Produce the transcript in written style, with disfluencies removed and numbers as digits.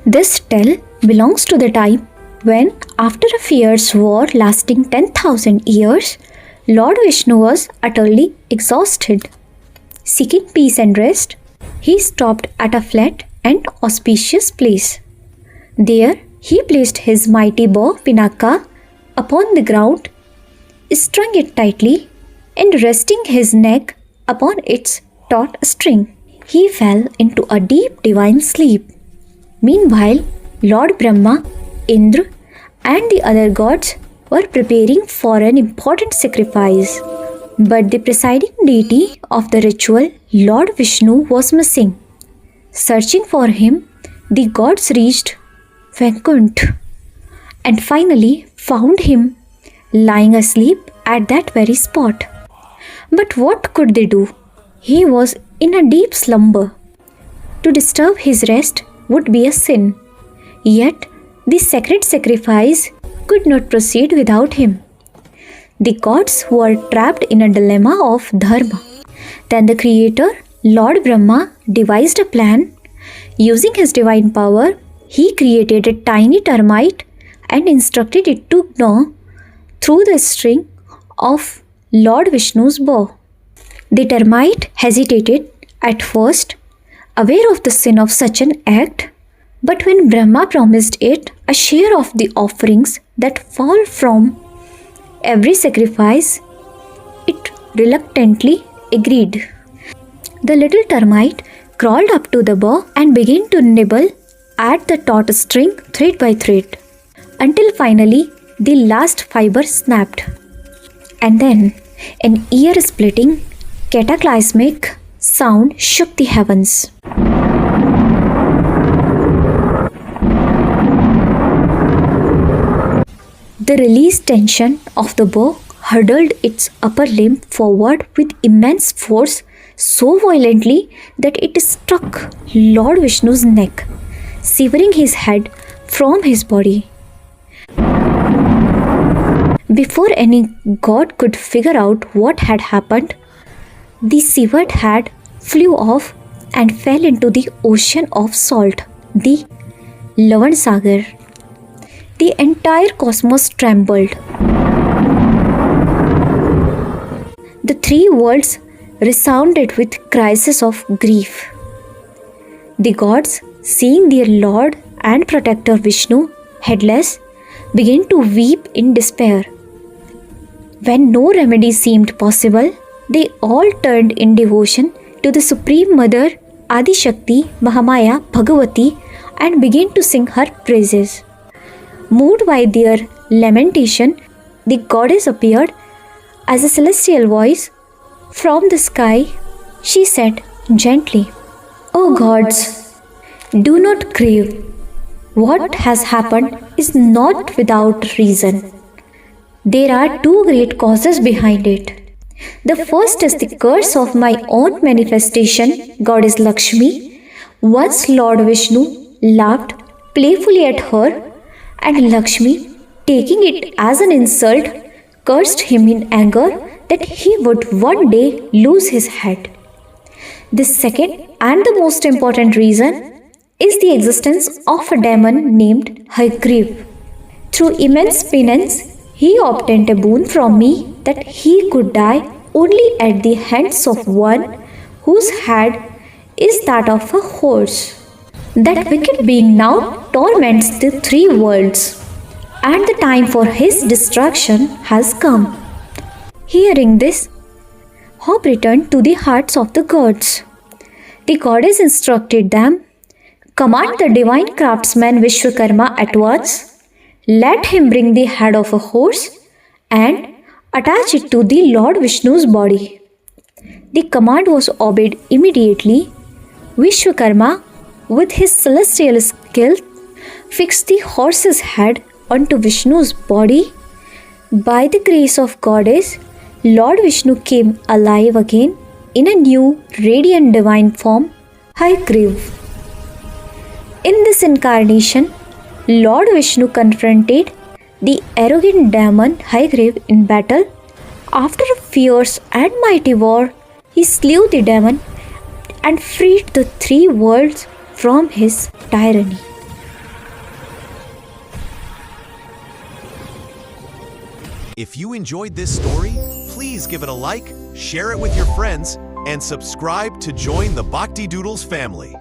This tale belongs to the time when, after a fierce war lasting 10,000 years, Lord Vishnu was utterly exhausted. Seeking peace and rest, he stopped at a flat and auspicious place. There he placed his mighty bow Pinaka upon the ground, strung it tightly, and resting his neck upon its taut string, he fell into a deep divine sleep. Meanwhile, Lord Brahma, Indra, and the other gods were preparing for an important sacrifice. But the presiding deity of the ritual, Lord Vishnu, was missing. Searching for him, the gods reached Vaikuntha and finally found him lying asleep at that very spot. But what could they do? He was in a deep slumber. To disturb his rest would be a sin. Yet the sacred sacrifice could not proceed without him. The gods were trapped in a dilemma of dharma. Then the creator, Lord Brahma, devised a plan. Using his divine power, he created a tiny termite and instructed it to gnaw through the string of Lord Vishnu's bow. The termite hesitated at first, aware of the sin of such an act, but when Brahma promised it a share of the offerings that fall from every sacrifice, it reluctantly agreed. The little termite crawled up to the bow and began to nibble at the taut string thread by thread, until finally the last fiber snapped. And then an ear-splitting, cataclysmic sound shook the heavens. The released tension of the bow hurled its upper limb forward with immense force, so violently that it struck Lord Vishnu's neck, severing his head from his body. Before any god could figure out what had happened, the severed head flew off and fell into the ocean of salt, the Lavan Sagar. The entire cosmos trembled. The three worlds resounded with cries of grief. The gods, seeing their Lord and Protector Vishnu headless, began to weep in despair. When no remedy seemed possible, they all turned in devotion to the Supreme Mother Adi Shakti Mahamaya Bhagavati and began to sing her praises. Moved by their lamentation, the goddess appeared as a celestial voice from the sky. She said gently, "O gods, do not grieve. What has happened is not without reason. There are two great causes behind it. The first is the curse of my own manifestation, Goddess Lakshmi. Once Lord Vishnu laughed playfully at her, and Lakshmi, taking it as an insult, cursed him in anger that he would one day lose his head. The second and the most important reason is the existence of a demon named Hayagriva. Through immense penance, he obtained a boon from me that he could die only at the hands of one whose head is that of a horse. That wicked being now torments the three worlds, and the time for his destruction has come." Hearing this, hope returned to the hearts of the gods. The goddess instructed them, "Command the divine craftsman Vishwakarma at once. Let him bring the head of a horse and attach it to the Lord Vishnu's body." The command was obeyed immediately. Vishwakarma, with his celestial skill, fixed the horse's head onto Vishnu's body. By the grace of Goddess, Lord Vishnu came alive again in a new, radiant divine form, Hayagriva. In this incarnation, Lord Vishnu confronted the arrogant demon Hayagriva in battle. After a fierce and mighty war, he slew the demon and freed the three worlds from his tyranny. If you enjoyed this story, please give it a like, share it with your friends, and subscribe to join the Bhakti Doodles family.